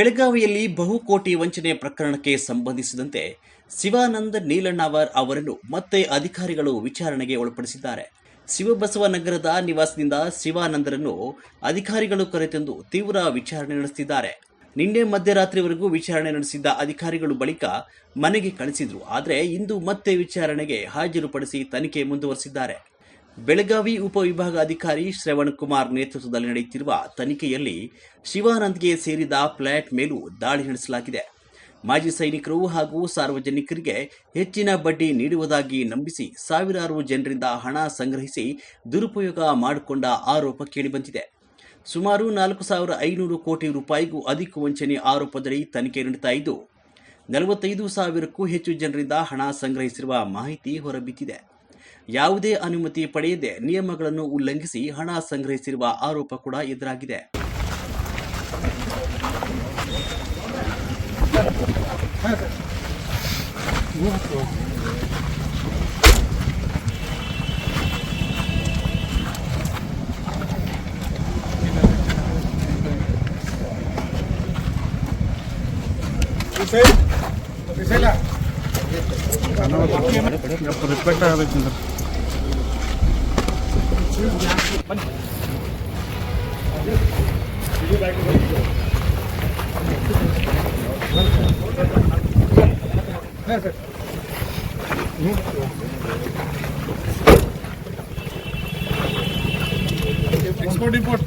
ಬೆಳಗಾವಿಯಲ್ಲಿ ಬಹುಕೋಟಿ ವಂಚನೆ ಪ್ರಕರಣಕ್ಕೆ ಸಂಬಂಧಿಸಿದಂತೆ ಶಿವಾನಂದ ನೀಲಣ್ಣವರ್ ಅವರನ್ನು ಮತ್ತೆ ಅಧಿಕಾರಿಗಳು ವಿಚಾರಣೆಗೆ ಒಳಪಡಿಸಿದ್ದಾರೆ. ಶಿವಬಸವನಗರದ ನಿವಾಸದಿಂದ ಶಿವಾನಂದರನ್ನು ಅಧಿಕಾರಿಗಳು ಕರೆತಂದು ತೀವ್ರ ವಿಚಾರಣೆ ನಡೆಸಿದ್ದಾರೆ. ನಿನ್ನೆ ಮಧ್ಯರಾತ್ರಿವರೆಗೂ ವಿಚಾರಣೆ ನಡೆಸಿದ್ದ ಅಧಿಕಾರಿಗಳು ಬಳಿಕ ಮನೆಗೆ ಕಳಿಸಿದ್ರು. ಆದರೆ ಇಂದು ಮತ್ತೆ ವಿಚಾರಣೆಗೆ ಹಾಜರುಪಡಿಸಿ ತನಿಖೆ ಮುಂದುವರೆಸಿದ್ದಾರೆ. ಬೆಳಗಾವಿ ಉಪವಿಭಾಗ ಅಧಿಕಾರಿ ಶ್ರವಣ್ ಕುಮಾರ್ ನೇತೃತ್ವದಲ್ಲಿ ನಡೆಯುತ್ತಿರುವ ತನಿಖೆಯಲ್ಲಿ ಶಿವಾನಂದ್ಗೆ ಸೇರಿದ ಫ್ಲಾಟ್ ಮೇಲೂ ದಾಳಿ ನಡೆಸಲಾಗಿದೆ. ಮಾಜಿ ಸೈನಿಕರು ಹಾಗೂ ಸಾರ್ವಜನಿಕರಿಗೆ ಹೆಚ್ಚಿನ ಬಡ್ಡಿ ನೀಡುವುದಾಗಿ ನಂಬಿಸಿ ಸಾವಿರಾರು ಜನರಿಂದ ಹಣ ಸಂಗ್ರಹಿಸಿ ದುರುಪಯೋಗ ಮಾಡಿಕೊಂಡ ಆರೋಪ ಕೇಳಿಬಂದಿದೆ. ಸುಮಾರು 4,500 ಕೋಟಿ ರೂಪಾಯಿಗೂ ಅಧಿಕ ವಂಚನೆ ಆರೋಪದಡಿ ತನಿಖೆ ನಡೀತಾ ಇದ್ದು 45,000ಕ್ಕೂ ಹೆಚ್ಚು ಜನರಿಂದ ಹಣ ಸಂಗ್ರಹಿಸಿರುವ ಮಾಹಿತಿ ಹೊರಬಿದ್ದಿದೆ. ಯಾವುದೇ ಅನುಮತಿ ಪಡೆಯದೆ ನಿಯಮಗಳನ್ನು ಉಲ್ಲಂಘಿಸಿ ಹಣ ಸಂಗ್ರಹಿಸಿರುವ ಆರೋಪ ಕೂಡ ಎದುರಾಗಿದೆ. ರೆಸ್ಪೆಕ್ಟ್ ಆಗಬೇಕು. Export import